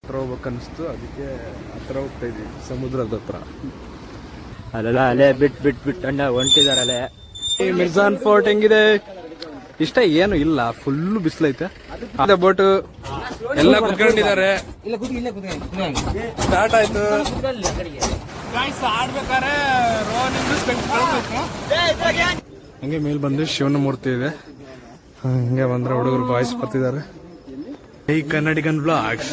ಹತ್ರ ಹೋಗ್ಬೇಕನ್ನಿಸ್ತು, ಅದಕ್ಕೆ ಹತ್ರ ಹೋಗ್ತಾ ಇದ್ವಿ ಸಮುದ್ರದ ಹತ್ರ. ಅಲ್ಲೆಲ್ಲ ಅಲೆ ಬಿಟ್ ಅಣ್ಣ ಹೊಂಟಿದಾರಲ್ಲೇ. ಮಿರ್ಜಾನ್ ಫೋರ್ಟ್ ಹೆಂಗಿದೆ? ಇಷ್ಟ ಏನು ಇಲ್ಲ, ಫುಲ್ ಬಿಸಿಲೈತೆ. ಬೋಟು ಎಲ್ಲ ಕುತ್ಕೊಂಡಿದ್ದಾರೆ. ಸ್ಟಾರ್ಟ್ ಆಯ್ತು. ಆಡ್ಬೇಕಾರೆ ಹಂಗೆ ಮೇಲ್ ಬಂದು ಶಿವನ ಮೂರ್ತಿ ಇದೆ. ಹಂಗೆ ಬಂದ್ರೆ ಹುಡುಗರು ಬಾಯ್ಸ್ ಬರ್ತಿದ್ದಾರೆ. ಈ ಕನ್ನಡಿಗನ್ ಬ್ಲಾಗ್ಸ್.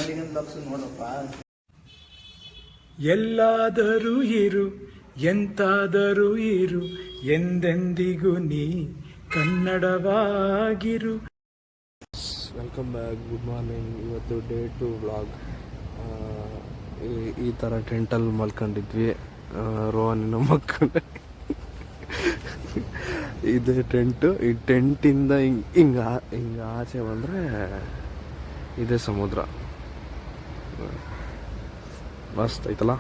ಎಲ್ಲಾದರೂ ಇರು, ಎಂತಾದರೂ ಇರು, ಎಂದೆಂದಿಗೂ ನೀ ಕನ್ನಡವಾಗಿರು. Welcome back, good morning. ಇವತ್ತು ಡೇ 2 ವ್ಲಾಗ್. ಈ ಥರ ಟೆಂಟಲ್ಲಿ ಮಲ್ಕೊಂಡಿದ್ವಿ. ರೋಹನಿನ ಮಕ್ಕಳು. ಇದು ಟೆಂಟು. ಈ ಟೆಂಟಿಂದ ಹಿಂಗೆ ಆಚೆ ಬಂದರೆ ಇದೇ ಸಮುದ್ರ. ಮಸ್ತ್ ಐತಲ್ಲ.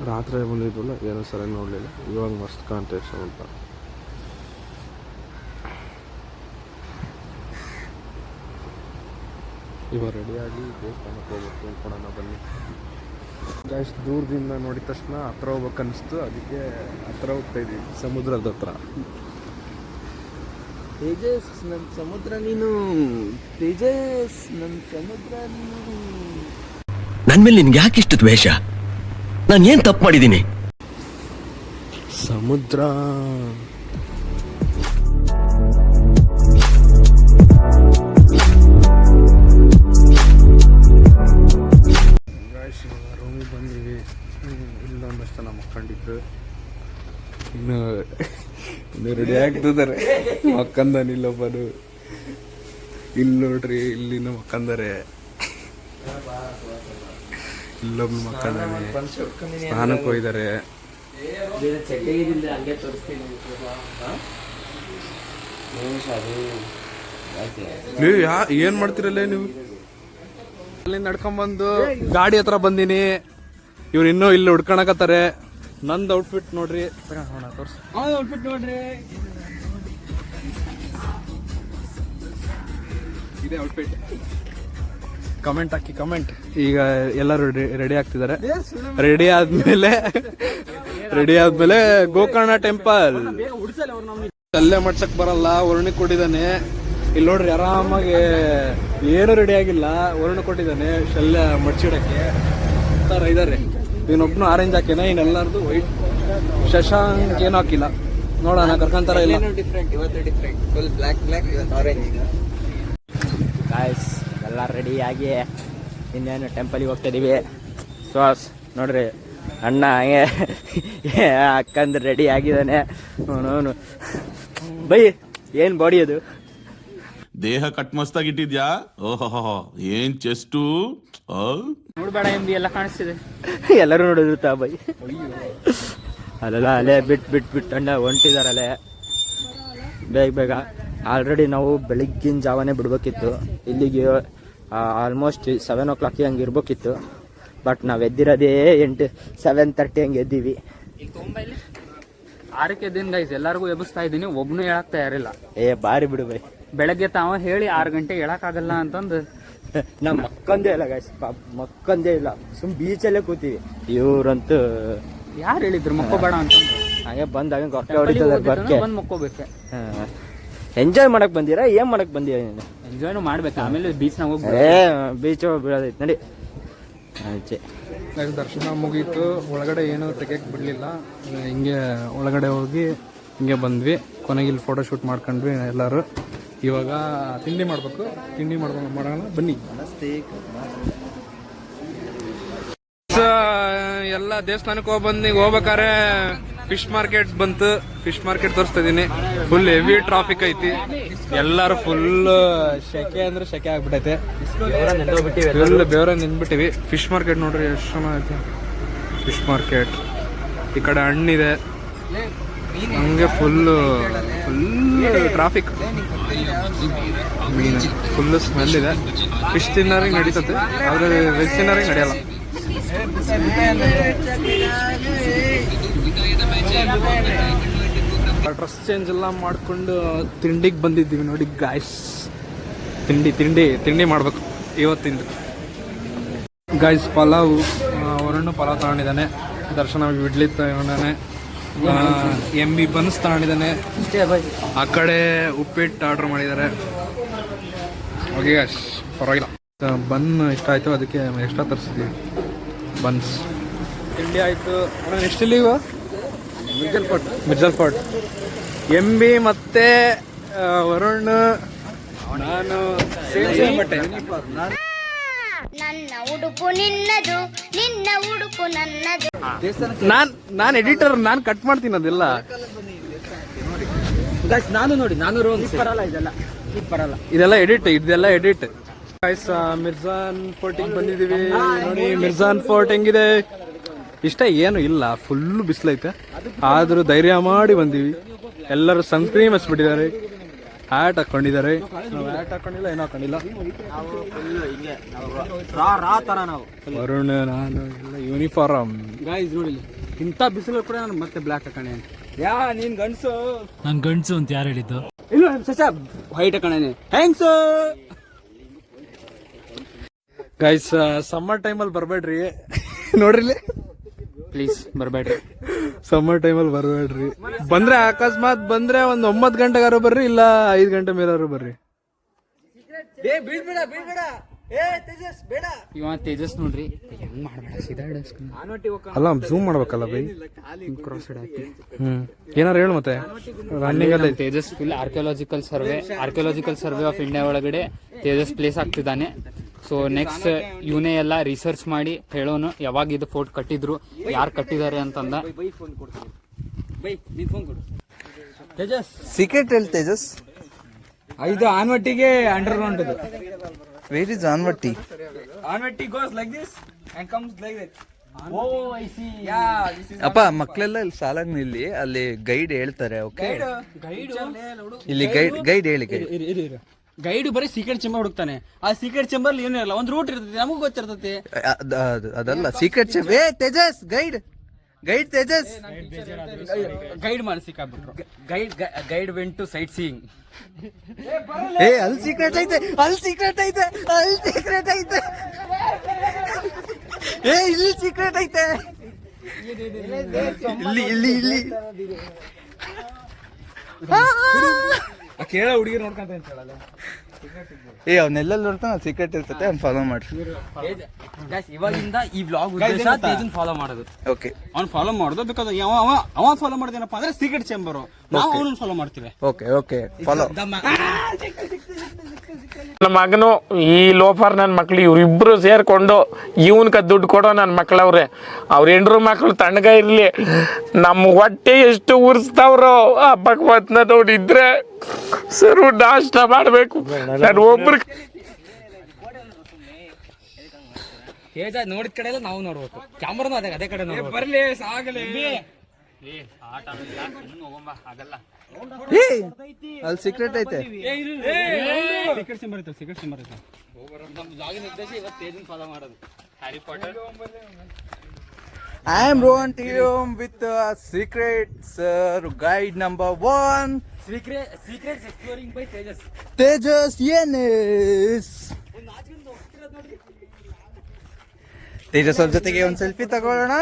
ರಾತ್ರಿ ಬಂದಿದ್ವಲ್ಲ, ಏನೋ ಸರಿಯಾಗಿ ನೋಡಲಿಲ್ಲ. ಇವಾಗ ಮಸ್ತ್ ಕಾಣ್ತೈತೆ ಸಮುದ್ರ. ಇವಾಗ ರೆಡಿಯಾಗಿ ದೇವಸ್ಥಾನಕ್ಕೆ ಹೋಗ್ಬೇಕು ಅಂದ್ಕೊಳೋಣ ಬನ್ನಿ. ಜಾಸ್ತಿ ದೂರದಿಂದ ನೋಡಿದ ತಕ್ಷಣ ಹತ್ರ ಹೋಗ್ಬೇಕು ಅನಿಸ್ತು, ಅದಕ್ಕೆ ಹತ್ರ ಹೋಗ್ತಾ ಇದ್ವಿ ಸಮುದ್ರದ ಹತ್ರ. ತೇಜಸ್ ನನ್ನ ಸಮುದ್ರ ನೀನು, ತೇಜಸ್ ನನ್ನ ಸಮುದ್ರ ನೀನು. ನನ್ನ ಮೇಲೆ ನಿನ್ಗೆ ಯಾಕೆ ಇಷ್ಟು ದ್ವೇಷ? ನಾನು ಏನ್ ತಪ್ಪು ಮಾಡಿದ್ದೀನಿ? ಸಮುದ್ರ ರೂಮಿಗೆ ಬಂದೀವಿ. ಇಲ್ಲೊಂದಷ್ಟು ಜನ ಮಕ್ಕಂಡಿದ್ರು. ಇನ್ನು ರೆಡಿ ಆಗ್ತಿದ್ದಾರೆ. ಮಕ್ಕಂದಾನ ಇಲ್ಲೊಬ್ಬನು. ಇಲ್ಲಿ ನೋಡ್ರಿ, ಇಲ್ಲಿನ ಮಕ್ಕಂದರೆ. ಇಲ್ಲೊಬ್ಬ ಮಕ್ಕಂದಾನೆ. ಸ್ನಾನಕ್ಕೆ ಹೋಗಿದ್ದಾರೆ. ಏನ್ ಮಾಡ್ತಿರಲ್ಲ ನೀವು? ಅಲ್ಲಿ ನಡ್ಕೊಂಡ್ಬಂದು ಗಾಡಿ ಹತ್ರ ಬಂದೀನಿ. ಇವ್ರು ಇನ್ನೂ ಇಲ್ಲಿ ಹುಡ್ಕೊಳಕತ್ತಾರೆ. ನಂದು ಔಟ್ಫಿಟ್ ನೋಡ್ರಿ, ಔಟ್ಫಿಟ್ ನೋಡ್ರಿ. ಇದೇ ಔಟ್ಫಿಟ್. ಕಮೆಂಟ್ ಹಾಕಿ, ಕಮೆಂಟ್. ಈಗ ಎಲ್ಲರೂ ರೆಡಿ ಆಗ್ತಿದ್ದಾರೆ. ರೆಡಿ ಆದ್ಮೇಲೆ ಗೋಕರ್ಣ ಟೆಂಪಲ್. ಅಲ್ಲೇ ಮಡ್ಸಕ್ ಬರಲ್ಲ, ವರ್ಣಿ ಕೊಟ್ಟಿದ್ದಾನೆ. ಇಲ್ಲಿ ನೋಡ್ರಿ, ಆರಾಮಾಗಿ ಏನು ರೆಡಿ ಆಗಿಲ್ಲ, ವರ್ಣ ಕೊಟ್ಟಿದ್ದಾನೆ ಶಲ್ಯ ಮಡ್ಚಿಡಕ್ಕೆ. ತರ ಇದಾರೆ. ಇವನೊಬ್ನು ಆರೆಂಜ್ ಹಾಕಿನ, ಇನ್ನೆಲ್ಲಾರ್ದು ವೈಟ್. ಶಶಾಂಕ್ ಏನು ಹಾಕಿಲ್ಲ. ನೋಡೋಣ, ಕರ್ಕೊಂತಾರ ಇಲ್ಲ. ಗಾಯ್ಸ್ ಎಲ್ಲ ರೆಡಿಯಾಗಿ ಇನ್ನೇನು ಟೆಂಪಲಿಗೆ ಹೋಗ್ತಾ ಇದೀವಿ. ಸಾಸ್ ನೋಡ್ರಿ, ಅಣ್ಣ ಹಂಗೆ ಅಕ್ಕಂದ್ರೆ ರೆಡಿ ಆಗಿದ್ದಾನೆ. ಅವನು ಬೈ, ಏನ್ ಬಾಡಿ ಅದು? ದೇಹ ಕಟ್ ಮಸ್ತಾಗಿ ಇಟ್ಟಿದ್ಯಾ? ಓಹೋ, ಏನ್ ಚೆಸ್ಟು. ನೋಡ್ಬೇಡ ಎಂಬಿ ಎಲ್ಲ ಕಾಣಿಸ್ತಿದೆ. ಎಲ್ಲರೂ ನೋಡಿದ್ರು ಬೈ. ಅಲ್ಲೆಲ್ಲ ಅಲೆ ಬಿಟ್ ಅಣ್ಣ ಹೊಂಟಿದಾರಲ್ಲೇ. ಬೇಗ ಆಲ್ರೆಡಿ ನಾವು ಬೆಳಿಗ್ಗಿನ ಜಾವನೇ ಬಿಡ್ಬೇಕಿತ್ತು. ಇಲ್ಲಿಗೆ ಆಲ್ಮೋಸ್ಟ್ 7 o'clock ಹಂಗೆ ಇರ್ಬೇಕಿತ್ತು. ಬಟ್ ನಾವು ಎದ್ದಿರೋದೇ 7:30 ಹಂಗೆ ಎದ್ದೀವಿ. 6ಕ್ಕೆ ಎದ್ದೀನಿ ಗೈಸ್. ಎಲ್ಲರಿಗೂ ಎಬ್ಬಿಸ್ತಾ ಇದ್ದೀನಿ, ಒಬ್ನು ಹೇಳಕ್ತಾ ಯಾರಿಲ್ಲ. ಬಾರಿ ಬಿಡು ಬೈ. ಬೆಳಗ್ಗೆ ತಾವ ಹೇಳಿ 6 ಗಂಟೆಗೆ ಹೇಳಕ್ಕಾಗಲ್ಲ ಅಂತಂದು ನಾವು ಮಕ್ಕಂದೇ ಇಲ್ಲ ಗೈಸ್, ಮಕ್ಕಂದೇ ಇಲ್ಲ. ಸುಮ್ ಬೀಚಲ್ಲೇ ಕೂತೀವಿ. ಇವ್ರಂತೂ ಯಾರು ಹೇಳಿದ್ರು ಮಕ್ಕೋಬೇಡ ಅಂತಂದು. ಹಾಗೆ ಬಂದಾಗ ಗೊಕ್ಕೆ ಹೊಡಿತದ ಬರ್ಕೆ. ಬಂದು ಮಕ್ಕೋಬೇಕು. ಎಂಜಾಯ್ ಮಾಡಕ್ ಬಂದಿರಾ? ಏನ್ ಮಾಡಕ್ ಬಂದಿರ ನೀನು? ಎಂಜಾಯ್ನು ಮಾಡ್ಬೇಕು, ಆಮೇಲೆ ಬೀಚ್ ನಾಗ ಹೋಗಿ ಬೀಚ್ ಬೀಳೋದೈತೆ ನಡಿ. ಆಚೆ ದರ್ಶನ ಮುಗೀತು. ಒಳಗಡೆ ಏನೂ ತೆಗಿಯಕ್ಕೆ ಬಿಡಲಿಲ್ಲ. ಹಿಂಗೆ ಒಳಗಡೆ ಹೋಗಿ ಹಿಂಗೆ ಬಂದ್ವಿ. ಕೊನೆಗೆ ಇಲ್ಲಿ ಫೋಟೋ ಶೂಟ್ ಮಾಡ್ಕೊಂಡ್ವಿ ಎಲ್ಲರೂ. ಇವಾಗ ತಿಂಡಿ ಮಾಡಬೇಕು. ತಿಂಡಿ ಮಾಡೋಣ ಬನ್ನಿ. ಎಲ್ಲ ದೇವಸ್ಥಾನಕ್ಕೆ ಹೋಗ್ಬೇಕಾರೆ ಫಿಶ್ ಮಾರ್ಕೆಟ್ ಬಂತು. ಫಿಶ್ ಮಾರ್ಕೆಟ್ ತೋರಿಸ್ತಾ ಇದೀನಿ. ಫುಲ್ ಹೆವಿ ಟ್ರಾಫಿಕ್ ಐತಿ. ಎಲ್ಲರೂ ಫುಲ್ ಶೆಕೆ ಅಂದ್ರೆ ಶೆಕೆ ಆಗ್ಬಿಟ್ಟೈತೆ. ಫುಲ್ ಬೇರೆ ನಿಂತ್ಬಿಟ್ಟಿವಿ. ಫಿಶ್ ಮಾರ್ಕೆಟ್ ನೋಡ್ರಿ ಎಷ್ಟು ಚೆನ್ನಾಗೈತೆ. ಫಿಶ್ ಮಾರ್ಕೆಟ್ ಈ ಕಡೆ ಹಣ್ಣಿದೆ. ಹಂಗೆ ಫುಲ್ ಟ್ರಾಫಿಕ್. ಫುಲ್ ಸ್ಮೆಲ್ ಇದೆ. ಫಿಶ್ ತಿನ್ನೋರಿಗೆ ನಡೀತದೆ, ಆದ್ರೆ ವೆಜ್ ತಿನ್ನೋರಿಗೆ ನಡೆಯಲ್ಲ. ಡ್ರೆಸ್ ಚೇಂಜ್ ಎಲ್ಲ ಮಾಡ್ಕೊಂಡು ತಿಂಡಿಗೆ ಬಂದಿದ್ದೀವಿ ನೋಡಿ ಗಾಯ್ಸ್. ತಿಂಡಿ ಮಾಡ್ಬೇಕು. ಇವತ್ತಿಂದು. ಗೈಸ್ ಪಲಾವ್, ವರುಣ್ ಪಲಾವ್ ತಗೊಂಡಿದ್ದಾನೆ, ದರ್ಶನ ಇಡ್ಲಿ ತಗೊಂಡಾನೆ, MB ಬನ್ಸ್ ತಗೊಂಡಿದ್ದಾನೆ, ಆ ಕಡೆ ಉಪ್ಪಿಟ್ಟು ಆರ್ಡ್ರ್ ಮಾಡಿದ್ದಾರೆ. ಓಕೆ ಗೈಸ್, ಪರವಾಗಿಲ್ಲ. ಬನ್ ಇಷ್ಟ ಆಯಿತು, ಅದಕ್ಕೆ ಎಕ್ಸ್ಟ್ರಾ ತರಿಸಿದ್ದೀವಿ ಬನ್ಸ್. ತಿಂಡಿ ಆಯಿತು. ನೆಕ್ಸ್ಟ್ ಇಲ್ಲಿ ಮಿರ್ಜಲ್ ಫೋರ್ಟ್. MB ಮತ್ತೆ ವರುಣ್, ನಾನು ಬಟ್ಟೆ. ನನ್ನ ಉಡುಪು ನಿನ್ನದು, ನಿನ್ನ ಉಡುಪು ನನ್ನದು. ನಾನು ಎಡಿಟರ್, ನಾನು ಕಟ್ ಮಾಡ್ತೀನಿ ಅದೆಲ್ಲ. ನಾನು ನೋಡಿ, ನಾನು ಬರಲ್ಲ, ಇದೆಲ್ಲ ಎಡಿಟ್. ಗೈಸ್ ಮಿರ್ಜಾನ್ ಫೋರ್ಟಿಗೆ ಬಂದಿದ್ದೀವಿ. ನೋಡಿ ಮಿರ್ಜಾನ್ ಫೋರ್ಟ್ ಹೆಂಗಿದೆ. ಇಷ್ಟ ಏನು ಇಲ್ಲ, ಫುಲ್ ಬಿಸಿಲೈತೆ, ಆದರೂ ಧೈರ್ಯ ಮಾಡಿ ಬಂದೀವಿ. ಎಲ್ಲರೂ ಸನ್ಸ್ಕ್ರೀಮ್ ಹಚ್ಬಿಟ್ಟಿದ್ದಾರೆ, ಹ್ಯಾಟ್ ಹಾಕೊಂಡಿದ್ದಾರೆ. ನಾವು ಹ್ಯಾಟ್ ಹಾಕೊಂಡಿಲ್ಲ, ಏನೋ ಹಾಕೊಂಡಿಲ್ಲ. ವರುಣ್, ನಾನು ಎಲ್ಲ ಯೂನಿಫಾರ್ಮ್. ಗಾಯ್ಸ್ ನೋಡಿ, ಇಂಥ ಬಿಸಿಲು ಕೂಡ ನಾನು ಮತ್ತೆ ಬ್ಲ್ಯಾಕ್ ಹಾಕಣೆ. ನೀನ್ ಗಂಡ್ಸು, ನಾನ್ ಗಂಡ್ಸು ಅಂತ ಯಾರು ಹೇಳಿದ್ದು? ಇಲ್ಲ ವೈಟ್ ಹಾಕಣೆ ಥ್ಯಾಂಕ್ಸ್. ಗೈಸ್ ಸಮ್ಮರ್ ಟೈಮಲ್ಲಿ ಬರಬೇಡ್ರಿ. ನೋಡ್ರಿ ಪ್ಲೀಸ್ ಬರಬೇಡ್ರಿ, ಸಮ್ಮರ್ ಟೈಮಲ್ಲಿ ಬರಬೇಡ್ರಿ. ಬಂದ್ರೆ ಅಕಸ್ಮಾತ್ ಬಂದ್ರೆ ಒಂದು 9 ಗಂಟೆಗಾರು ಬರ್ರಿ, ಇಲ್ಲ 5 ಗಂಟೆ ಮೇಲಾರು ಬರ್ರಿ. ಇವ ತೇಜಸ್ ನೋಡ್ರಿ ಹೆಂಗ್ ಮಾಡ್ಬೇಡ, ಸೀದಾ ಅಲ್ಲ ಝೂಮ್ ಮಾಡ್ಬೇಕಲ್ಲ ಬೈ. ಏನಾರು ಹೇಳು ಮತ್ತೆ. ರನ್ನಿಂಗ್ ಅಲ್ಲಿ Tejas full archaeological survey of India ಒಳಗಡೆ ತೇಜಸ್ ಪ್ಲೇಸ್ ಆಗ್ತಿದ್ದಾನೆ. ಸೊ ನೆಕ್ಸ್ಟ್ ಇವನೇ ಎಲ್ಲ ರಿಸರ್ಚ್ ಮಾಡಿ ಹೇಳೋನು ಯಾವಾಗ ಇದು ಫೋರ್ಟ್ ಕಟ್ಟಿದ್ರು, ಯಾರು ಕಟ್ಟಿದ್ದಾರೆ ಅಂತಂದ. ಸೀಕ್ರೆಟ್ ಹೇಳಿ ತೇಜಸ್. ಇದು ಆನ್ವಟ್ಟಿಗೆ ಅಂಡರ್ ಗ್ರೌಂಡ್. ಇದು where is Anvatti? Anvatti goes like this and comes like that. ಅಪ್ಪ ಮಕ್ಕಳೆಲ್ಲ ಇಲ್ಲಿ ಸಾಲಾಗ್ ನಿಲ್ಲಿ, ಅಲ್ಲಿ ಗೈಡ್ ಹೇಳ್ತಾರೆ. ಓಕೆ, ಇಲ್ಲಿ ಗೈಡ್ ಹೇಳಿ. ಗೈಡ್ ಬರೀ ಸೀಕ್ರೆಟ್ ಚೇಂಬರ್ ಹುಡುಕ್ತಾನೆ. ಆ ಸೀಕ್ರೆಟ್ ಚೇಂಬರ್ ಏನೂ ಇರಲ್ಲ, ಒಂದು ರೂಟ್ ಇರ್ತದೆ, ನಮಗೂ ಗೊತ್ತಿರ್ತದೆ. ಅದಲ್ಲ ಸೀಕ್ರೆಟ್ ಚೇಂಬರ್. ಏ ತೇಜಸ್, ಗೈಡ್ ತೇಜಸ್. ಗೈಡ್ ಮಾಡಿ ಸಿಕ್ಕಾಬಿಟ್ರು. Guide went to sightseeing. ಏ ಅಲ್ಲಿ ಸೀಕ್ರೆಟ್ ಐತೆ. ಏ ಇಲ್ಲಿ ಸೀಕ್ರೆಟ್ ಐತೆ. ಇಲ್ಲಿ ಕೇಳ ಹುಡುಗಿ ನೋಡ್ಕೊಂತ ಅಂತ ಹೇಳಲ್ಲ. ಏ ಅವನ್ನೆಲ್ಲ ನೋಡ್ತಾನ, ಸೀಕ್ರೆಟ್ ಇರ್ತೈತೆ, ಅವ್ನು ಫಾಲೋ ಮಾಡ್ರಿ. ಇವಾಗಿಂದ ಈ ವ್ಲಾಗ್ ಉದ್ದೇಶ ತೇಜನ್ ಫಾಲೋ ಮಾಡೋದು. ಓಕೆ, ಅವ್ನು ಫಾಲೋ ಮಾಡೋದು. ಬಿಕಾಸ್ ಅವ ಫಾಲೋ ಮಾಡೋದೇನಪ್ಪ ಅಂದ್ರೆ ಸೀಕ್ರೆಟ್ ಚೇಂಬರ್, ನಾವು ಅವನನ್ನು ಫಾಲೋ ಮಾಡ್ತೀವಿ. Okay follow. ನನ್ನ ಮಗನು ಈ ಲೋಫರ್ ನನ್ನ ಮಕ್ಳು ಇವ್ರಿಬ್ರು ಸೇರ್ಕೊಂಡು ಇವನ್ಕ ದುಡ್ಡು ಕೊಡೋ ನನ್ನ ಮಕ್ಳವ್ರೆ. ಅವ್ರ ಹೆಂಡ್ರು ಮಕ್ಳು ತಣ್ಣಗ ಇರ್ಲಿ, ನಮ್ಮ ಹೊಟ್ಟೆ ಎಷ್ಟು ಉರ್ಸ್ತಾವ್ರೋ ಆ ಭಗವತ್ನ ನೋಡಿದ್ರೆ ಸರು ನಾಷ್ಟ ಮಾಡ್ಬೇಕು. ನಾನು ಒಬ್ರು ನೋಡಿದ ಕಡೆ ಎಲ್ಲ ನಾವು ನೋಡ್ಬೇಕು, ಕ್ಯಾಮ್ರಾನು ಅದೇ ಕಡೆ ನೋಡ್ಬೇಕು. ಬರ್ಲಿ ಸಾಗಲಿ. ಅಲ್ಲಿ ಸೀಕ್ರೆಟ್ ಐತೆ. ಸೀಕ್ರೆಟ್ ಚೇಂಬರ್ ಐತೆ. ಫಾಲೋ ಮಾಡೋದು Harry Potter. I am Rohan Team with secrets guide number 1. Secrets exploring by Tejas. Tejas Yenis. Tejas ಅವ್ರ ಜೊತೆಗೆ ಒಂದು ಸೆಲ್ಫಿ ತಗೊಳ್ಳೋಣ.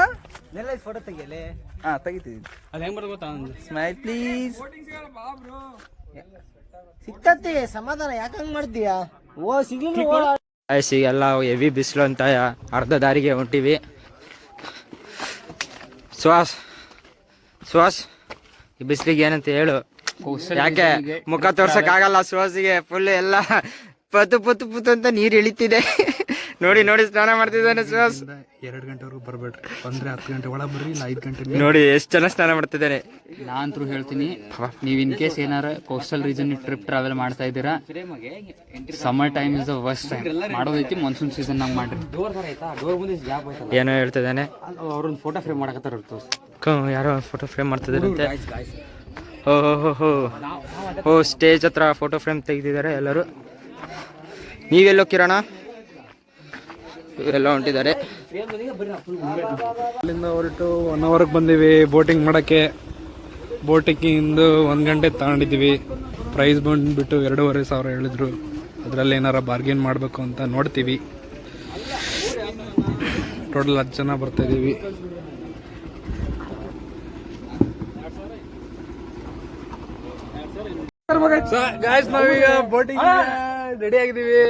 ಫೋಟೋ ತೆಗಿಯಲೆ. ತೆಗಿತೀವಿ. ಅದು ಹೆಂಗ್ ಮಾಡೋದು ಗೊತ್ತಾ? Smile please. ಸಿಕ್ತತಿ ಸಮಾಧಾನ ಯಾಕಂಗ್ ಮಾಡ್ತೀಯಾ? ಓ ಸಿಗ್ಲಿಲ್ಲ. ಎಲ್ಲ ಹೆವಿ ಬಿಸಿಲು ಅಂತ ಅರ್ಧ ದಾರಿಗೆ ಹೊಂಟಿವಿ. ಸುಹಾಸ್ ಈ ಬಿಸಿಲಿಗೆ ಏನಂತ ಹೇಳು. ಯಾಕೆ ಮುಖ ತೋರ್ಸಕ್ ಆಗಲ್ಲ ಸುಹಾಸಿಗೆ. ಫುಲ್ ಎಲ್ಲ ಪುತ್ತು ಅಂತ ನೀರು ಇಳಿತಿದೆ. ನೋಡಿ ಸ್ನಾನ ಮಾಡ್ತಿದ್ದಾನೆ ಸುಹಾಸ್. 2 ಗಂಟೆವರೆಗೂ ಬರ್ಬೇಡ್ರಿ, ಬಂದ್ರೆ 10 ಗಂಟೆ ಒಳಗೆ ಬರ್ರಿ, ಇಲ್ಲ 5 ಗಂಟೆ. ನೋಡಿ ಎಷ್ಟು ಚೆನ್ನಾಗಿ ಸ್ನಾನ ಮಾಡ್ತಿದ್ದಾನೆ. ನಾನಂತೂ ಹೇಳ್ತೀನಿ, ನೀವು ಇನ್ ಕೇಸ್ ಏನಾರ ಕೋಸ್ಟಲ್ ರೀಜನ್ ಟ್ರಿಪ್ ಟ್ರಾವೆಲ್ ಮಾಡ್ತಾ ಇದ್ದೀರಾ, summer time is the worst time. ಮಾಡೋದೈತಿ ಮಾನ್ಸೂನ್ ಸೀಸನ್ ನಾಗ ಮಾಡ್ರಿ. ಏನೋ ಹೇಳ್ತಿದ್ದಾನೆ. ಅವ್ರೊಂದು ಫೋಟೋ ಫ್ರೇಮ್ ಮಾಡಕತ್ತಾರ. ಯಾರೋ ಫೋಟೋ ಫ್ರೇಮ್ ಮಾಡ್ತಿದ್ದಾರೆ. ಓ ಸ್ಟೇಜ್ ಹತ್ರ ಫೋಟೋ ಫ್ರೇಮ್ ತೆಗೆದಿದ್ದಾರೆ ಎಲ್ಲರೂ. ನೀವೆಲ್ಲೋ ಕಿರಣ ಎಲ್ಲ ಹೊಂಟಿದ್ದಾರೆ. ಅಲ್ಲಿಂದ ಹೊರಟು 1 ಅವರ್ಗೆ ಬಂದೀವಿ ಬೋಟಿಂಗ್ ಮಾಡೋಕ್ಕೆ. ಬೋಟಿಂಗಿಂದು 1 ಗಂಟೆ ತಗೊಂಡಿದ್ದೀವಿ. ಪ್ರೈಸ್ ಬಂದುಬಿಟ್ಟು 2,500 ಹೇಳಿದ್ರು. ಅದರಲ್ಲಿ ಏನಾರ ಬಾರ್ಗೇನ್ ಮಾಡಬೇಕು ಅಂತ ನೋಡ್ತೀವಿ. ಟೋಟಲ್ 10 ಜನ ಬರ್ತಾ ಇದ್ದೀವಿ. ಗಾಯ್ಸ್ ನಾವೀಗ ಬೋಟಿಂಗ್ ರೆಡಿ ಆಗಿದ್ದೀವಿ.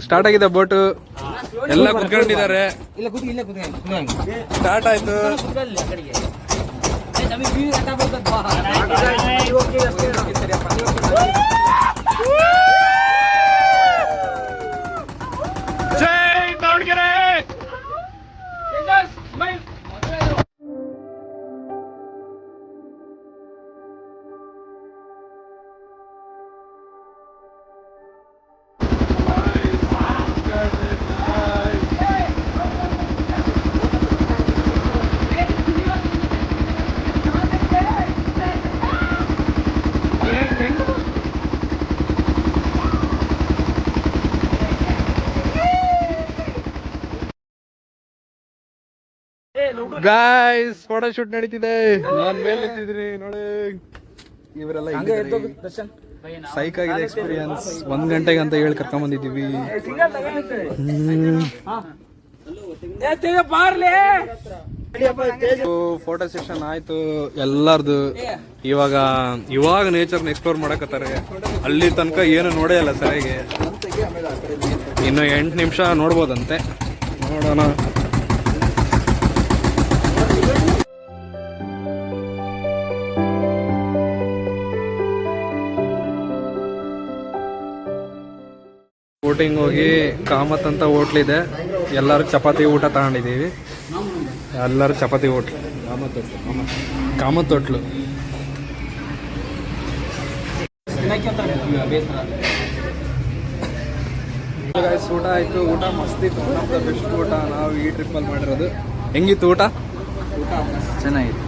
ಸ್ಟಾರ್ಟ್ ಆಗಿದೆ ಬೋಟು, ಎಲ್ಲ ಕುತ್ಕೊಂಡಿದ್ದಾರೆ. ಸ್ಟಾರ್ಟ್ ಆಯ್ತು. ಜೈ ದಾವಣಗೆರೆ. ಗಾಯ್ಸ್ ಫೋಟೋ ಶೂಟ್ ನಡೀತಿದೆ. ನಾನ್ ಮೇಲೆ ನಿಂತಿದ್ದೀನಿ ನೋಡಿ. ಇವರೆಲ್ಲ ಸೈಕ್ ಆಗಿದೆ ಎಕ್ಸ್ಪೀರಿಯನ್ಸ್. 1 ಗಂಟೆಗೆ ಅಂತ ಹೇಳಿ ಕರ್ಕೊಂಡ್ ಬಂದಿದ್ದೀವಿ. ಫೋಟೋ ಸೆಷನ್ ಆಯ್ತು ಎಲ್ಲಾರ್ದು. ಇವಾಗ ನೇಚರ್ನ ಎಕ್ಸ್ಪ್ಲೋರ್ ಮಾಡಕತ್ತಾರೆ. ಅಲ್ಲಿ ತನಕ ಏನು ನೋಡೇ ಇಲ್ಲ ಸರಿಯಾಗಿ. ಇನ್ನು 8 ನಿಮಿಷ ನೋಡ್ಬೋದಂತೆ, ನೋಡೋಣ. ಬೋಟಿಂಗ್ ಹೋಗಿ ಕಾಮತ್ ಅಂತ ಹೋಟ್ಲಿದೆ. ಎಲ್ಲರೂ ಚಪಾತಿ ಊಟ ತಗೊಂಡಿದ್ದೀವಿ. ಎಲ್ಲರೂ ಚಪಾತಿ ಹೋಟ್ಲು, ಕಾಮತ್ ಹೋಟ್ಲು. ಊಟ ಆಯ್ತು. ಊಟ ಮಸ್ತಿತ್ತು. ಬೆಸ್ಟ್ ಊಟ ನಾವು ಈ ಟ್ರಿಪ್ಪಲ್ಲಿ ಮಾಡಿರೋದು. ಹೆಂಗಿತ್ತು ಊಟ? ಚೆನ್ನಾಗಿತ್ತು.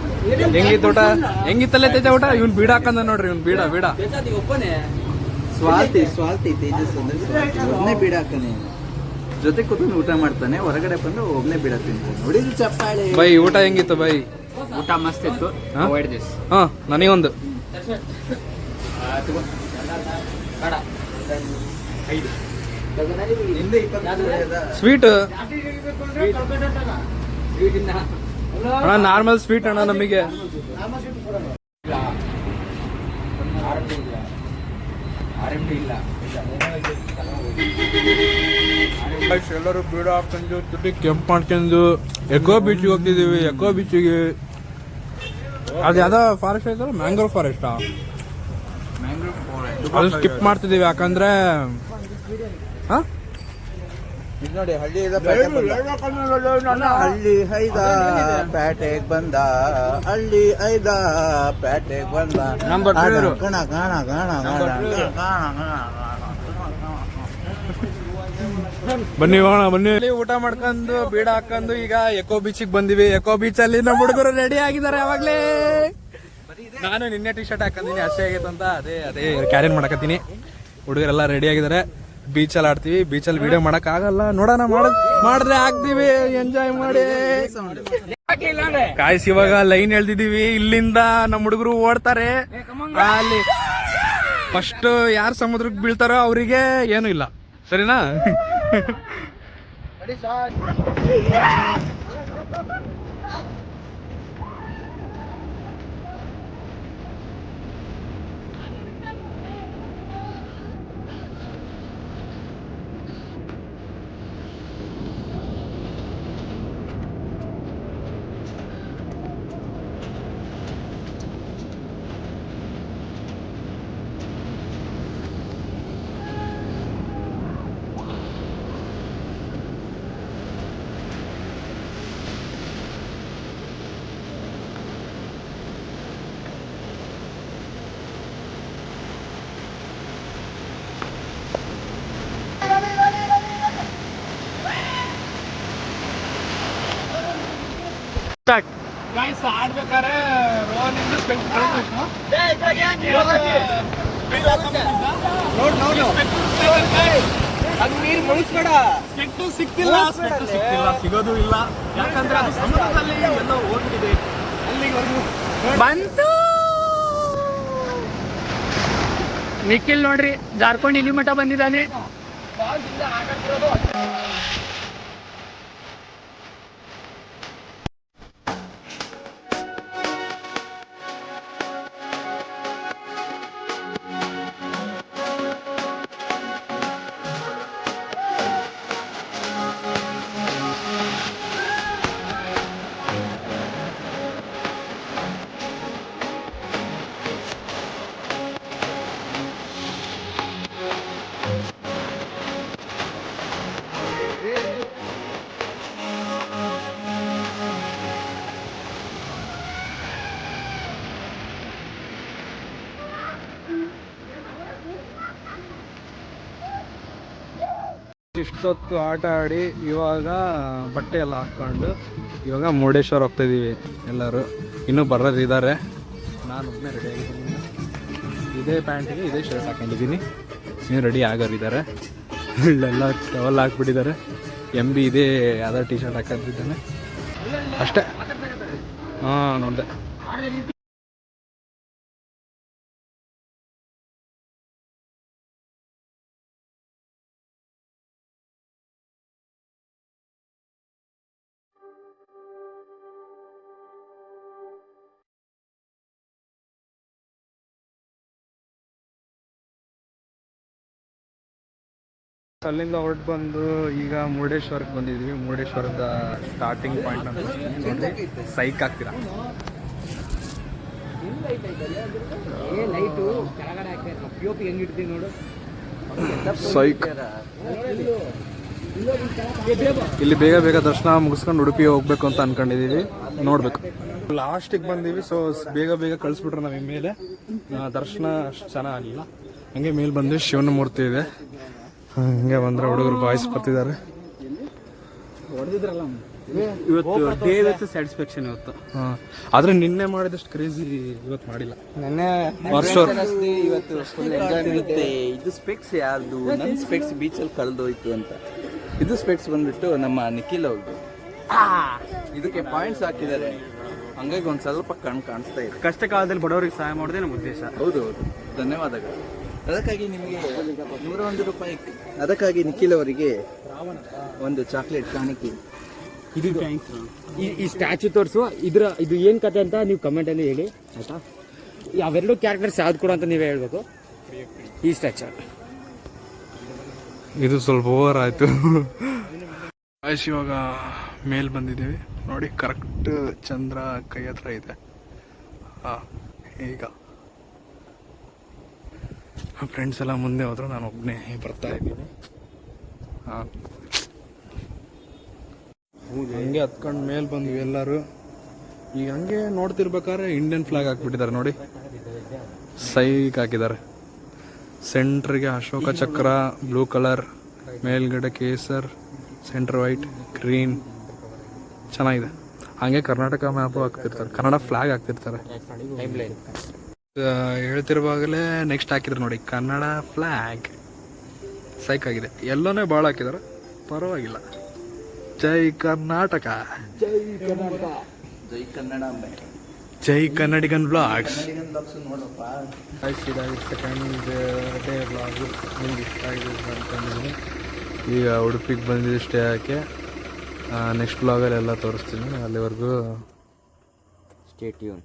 ಹೆಂಗಿತ್ತು ಊಟ? ಹೆಂಗಿತ್ತಲ್ಲೇ ತೇಜ ಊಟ? ಇವ್ನು ಬೀಡ ಹಾಕಂದ ನೋಡ್ರಿ. ಇವ್ನು ಬೀಡ ಸ್ವಾತಿ ತೇಜಸ್ ಅಂದ್ರೆ ಒಬ್ಬನೇ ಬೀಡಾಕನೆ, ಜೊತೆ ಕೂತ್ಕೊಂಡು ಊಟ ಮಾಡ್ತಾನೆ. ಹೊರಗಡೆ ಬಂದು ಒಬ್ಬನೇ ಬೀಡ ತಿಂತಾನೆ. ನೋಡಿದ್ರು ಚಪ್ಪಾಳೆ. ಬೈ ಊಟ ಹೆಂಗಿತ್ತು ಬೈ? ಊಟ ಮಸ್ತ್ ಇತ್ತು. ಹಾ ನನಗೊಂದು ಸ್ವೀಟ್ ಅಣ್ಣ, ನಾರ್ಮಲ್ ಸ್ವೀಟ್ ಅಣ್ಣ ನಮಗೆ. ಎಲ್ಲರೂ ಬೀಡ ಹಾಕೊಂಡು ತುಟಿ ಕೆಂಪ್ ಮಾಡ್ಕೊಂಡು ಎಕೋ ಬೀಚ್ಗೆ ಹೋಗ್ತಿದೀವಿ. ಎಕೋ ಬೀಚಿಗೆ ಅದು ಯಾವ್ದೋ ಫಾರೆಸ್ಟ್ ಐತಲ್ಲ, ಮ್ಯಾಂಗ್ರೋವ್ ಫಾರೆಸ್ಟ್. ಅದು ಸ್ಕಿಪ್ ಮಾಡ್ತಿದೀವಿ ಯಾಕಂದ್ರೆ ನೋಡಿ ಹಳ್ಳಿ ಐದ ಪ್ಯಾಟೆಗ್ ಬಂದ, ಹಳ್ಳಿ ಐದ ಪ್ಯಾಟೆಗ್ ಬಂದ. ಕಣ ಕಾಣ ಕಾಣ ಬನ್ನಿ ಹೋಗೋಣ ಬನ್ನಿ. ಊಟ ಮಾಡ್ಕೊಂಡು ಬೀಡ ಹಾಕೊಂಡು ಈಗ ಎಕೋ ಬೀಚಿಗೆ ಬಂದಿವಿ. ಎಕೋ ಬೀಚ್ ಅಲ್ಲಿ ನಮ್ಮ ಹುಡುಗರು ರೆಡಿ ಆಗಿದ್ದಾರೆ ಯಾವಾಗ್ಲೇ. ನಾನು ನಿನ್ನೆ ಟಿ ಶರ್ಟ್ ಹಾಕೊಂಡಿನಿ, ಅಷ್ಟೇ ಆಗೈತೆ ಅಂತ ಅದೇ ಕ್ಯಾರಿನ್ ಮಾಡಕತ್ತೀನಿ. ಹುಡುಗರೆಲ್ಲ ರೆಡಿ ಆಗಿದ್ದಾರೆ. ಬೀಚಲ್ಲಿ ಆಡ್ತೀವಿ. ಬೀಚಲ್ಲಿ ವಿಡಿಯೋ ಮಾಡಕ್ ಆಗಲ್ಲ, ನೋಡೋಣ. ಮಾಡಿದ್ರೆ ಆಗ್ತೀವಿ, ಎಂಜಾಯ್ ಮಾಡಿ. ಕಾಯ್ಸ್ ಇವಾಗ ಲೈನ್ ಎಳ್ದಿದೀವಿ. ಇಲ್ಲಿಂದ ನಮ್ಮ ಹುಡುಗರು ಓಡ್ತಾರೆ. ಅಲ್ಲಿ ಫಸ್ಟ್ ಯಾರು ಸಮುದ್ರಕ್ಕೆ ಬೀಳ್ತಾರೋ ಅವರಿಗೆ ಏನು ಇಲ್ಲ, ಸರಿನಾ? ಆಡ್ಬೇಕಾರೆ ಸಿಕ್ತಿಲ್ಲ, ಸಿಗೋದು ಇಲ್ಲ. ಯಾಕಂದ್ರೆ ಅದು ಸಮುದ್ರದಲ್ಲಿ ಎಲ್ಲ ಹೋಗ್ಬಿಟ್ಟಿದೆ. ಅಲ್ಲಿವರೆಗೂ ಬಂತು. ನಿಖಿಲ್ ನೋಡ್ರಿ ಜಾರ್ಕೊಂಡ್ ಇಲ್ಲಿ ಮಠ ಬಂದಿದ್ದಾನೆ. ಇಷ್ಟೊತ್ತು ಆಟ ಆಡಿ ಇವಾಗ ಬಟ್ಟೆ ಎಲ್ಲ ಹಾಕ್ಕೊಂಡು ಇವಾಗ ಮುರುಡೇಶ್ವರ ಹೋಗ್ತಾ ಇದೀವಿ ಎಲ್ಲರೂ. ಇನ್ನೂ ಬರೋರಿದ್ದಾರೆ, ನಾನು ಒಬ್ಬನೇ ರೆಡಿ ಆಗಿದ್ದೀನಿ. ಇದೇ ಪ್ಯಾಂಟಿಗೆ ಇದೇ ಶರ್ಟ್ ಹಾಕೊಂಡಿದ್ದೀನಿ. ಇನ್ನೂ ರೆಡಿ ಆಗೋರಿದ್ದಾರೆ, ಇಲ್ಲೆಲ್ಲ ಟವಲ್ ಹಾಕ್ಬಿಟ್ಟಿದ್ದಾರೆ. MB ಇದೇ ಯಾವುದೋ ಟಿ ಶರ್ಟ್ ಹಾಕೊಂಡಿದ್ದಾನೆ ಅಷ್ಟೇ. ಹಾಂ ನೋಡಿದೆ. ಅಲ್ಲಿಂದ ಹೊರಟು ಬಂದು ಈಗ ಮುರುಡೇಶ್ವರಕ್ಕೆ ಬಂದಿದ್ವಿ. ಮುರುಡೇಶ್ವರದ ಸ್ಟಾರ್ಟಿಂಗ್ ಪಾಯಿಂಟ್ ಅಂತ ನೋಡಿ, ಸೈಕ್ ಆಗ್ತೀರಾ. ಸೈಕ್. ಇಲ್ಲಿ ಬೇಗ ಬೇಗ ದರ್ಶನ ಮುಗಿಸ್ಕೊಂಡು ಉಡುಪಿ ಹೋಗ್ಬೇಕು ಅಂತ ಅನ್ಕೊಂಡಿದೀವಿ, ನೋಡ್ಬೇಕು. ಲಾಸ್ಟಿಗೆ ಬಂದೀವಿ, ಸೊ ಬೇಗ ಬೇಗ ಕಳಿಸ್ಬಿಟ್ರೆ ನಾವು ಮೇಲೆ. ದರ್ಶನ ಅಷ್ಟು ಚೆನ್ನಾಗಿಲ್ಲ, ಹಂಗೆ ಮೇಲೆ ಬಂದ್ವಿ. ಶಿವನ ಮೂರ್ತಿ ಇದೆ, ಹಂಗೆ ಬಂದ್ರೆ ಹುಡುಗರು ಬಾಯ್ಸ್ ಬರ್ತಿದ್ದಾರೆ. ಇವತ್ತು ಸ್ಯಾಟಿಸ್ಫ್ಯಾಕ್ಷನ್ ಇವತ್ತು. ಆದ್ರೆ ನಿನ್ನೆ ಮಾಡಿದಷ್ಟು ಕ್ರೇಜಿ ಇವತ್ತು ಮಾಡಿಲ್ಲ. ನೆನ್ನೆ ಇವತ್ತು ಫುಲ್ ಎಂಜಾಯ್ ಇರುತ್ತೆ. ಇದು ಸ್ಪೆಕ್ಸ್ ಯಾರ್ದು? ನನ್ನ ಸ್ಪೆಕ್ಸ್ ಬೀಚಲ್ಲಿ ಕಳೆದೋಯ್ತು ಅಂತ. ಇದು ಸ್ಪೆಕ್ಸ್ ಬಂದ್ಬಿಟ್ಟು ನಮ್ಮ ನಿಖಿಲ್ ಅವ್ರದ್ದು. ಇದಕ್ಕೆ ಪಾಯಿಂಟ್ಸ್ ಹಾಕಿದ್ದಾರೆ, ಹಂಗಾಗಿ ಒಂದು ಸ್ವಲ್ಪ ಕಣ್ಣು ಕಾಣಿಸ್ತಾ ಇದೆ. ಕಷ್ಟ ಕಾಲದಲ್ಲಿ ಬಡವರಿಗೆ ಸಹಾಯ ಮಾಡೋದೇ ನಮ್ಮ ಉದ್ದೇಶ. ಹೌದು ಹೌದು, ಧನ್ಯವಾದಗಳು. ಅದಕ್ಕಾಗಿ ನಿಮಗೆ 101 ರೂಪಾಯಿ, ಅದಕ್ಕಾಗಿ ನಿಖಿಲ್ ಅವರಿಗೆ ಒಂದು ಚಾಕ್ಲೇಟ್ ಕಾಣಿಕೆ. ಇದು ಈ ಸ್ಟ್ಯಾಚ್ಯೂ ತೋರಿಸು. ಇದು ಏನು ಕತೆ ಅಂತ ನೀವು ಕಮೆಂಟಲ್ಲಿ ಹೇಳಿ ಆಯ್ತಾ. ಅವೆರಡು ಕ್ಯಾರೆಕ್ಟರ್ಸ್ ಯಾವ್ದು ಕೊಡು ಅಂತ ನೀವೇ ಹೇಳ್ಬೇಕು. ಈ ಸ್ಟ್ಯಾಚ್ಯೂ ಇದು ಸ್ವಲ್ಪ ಓವರ್ ಆಯ್ತು. ಇವಾಗ ಮೇಲ್ ಬಂದಿದ್ದೀವಿ ನೋಡಿ, ಕರೆಕ್ಟ್ ಚಂದ್ರ ಕೈ ಹತ್ರ ಇದೆ. ಈಗ ಫ್ರೆಂಡ್ಸ್ ಎಲ್ಲ ಮುಂದೆ ಹೋದ್ರು, ನಾನು ಒಬ್ಬನೇ ಬರ್ತಾ ಇದ್ದೀನಿ. ಹಂಗೆ ಹತ್ಕೊಂಡು ಮೇಲೆ ಬಂದ್ವಿ ಎಲ್ಲರೂ. ಈಗ ಹಂಗೆ ನೋಡ್ತಿರ್ಬೇಕಾದ್ರೆ ಇಂಡಿಯನ್ ಫ್ಲಾಗ್ ಹಾಕ್ಬಿಟ್ಟಿದ್ದಾರೆ ನೋಡಿ, ಸೈಕ್ ಹಾಕಿದ್ದಾರೆ. ಸೆಂಟ್ರಿಗೆ ಅಶೋಕ ಚಕ್ರ ಬ್ಲೂ ಕಲರ್, ಮೇಲ್ಗಡೆ ಕೇಸರ್, ಸೆಂಟ್ರ್ ವೈಟ್, ಗ್ರೀನ್, ಚೆನ್ನಾಗಿದೆ. ಹಂಗೆ ಕರ್ನಾಟಕ ಮ್ಯಾಪು ಹಾಕ್ತಿರ್ತಾರೆ, ಕನ್ನಡ ಫ್ಲಾಗ್ ಹಾಕ್ತಿರ್ತಾರೆ. ಹೇಳ್ತಿರುವಾಗಲೇ ನೆಕ್ಸ್ಟ್ ಹಾಕಿದ್ರು ನೋಡಿ, ಕನ್ನಡ ಫ್ಲಾಗ್. ಸೈಕ್ ಆಗಿದೆ. ಎಲ್ಲನೇ ಭಾಳ ಹಾಕಿದ್ದಾರೆ, ಪರವಾಗಿಲ್ಲ. ಜೈ ಕರ್ನಾಟಕ, ಜೈ ಕರ್ನಾಟಕ, ಜೈ ಕನ್ನಡಾಂಬೆ, ಜೈ ಕನ್ನಡಿಗನ್ ಬ್ಲಾಗ್ಸ್. ನೋಡಪ್ಪ, ಸೆಕೆಂಡ್ ಡೇ ಬ್ಲಾಗು ನಿಮ್ಗೆ ಇಷ್ಟ ಆಗಿದೆ ಅಂದ್ಕೊಂಡಿದ್ದೀನಿ. ಈಗ ಉಡುಪಿಗೆ ಬಂದಿದ್ದು ಸ್ಟೇ ಹಾಕಿ ನೆಕ್ಸ್ಟ್ ಬ್ಲಾಗಲ್ಲಿ ಎಲ್ಲ ತೋರಿಸ್ತೀನಿ. ಅಲ್ಲಿವರೆಗೂ ಸ್ಟೇ ಟ್ಯೂನ್.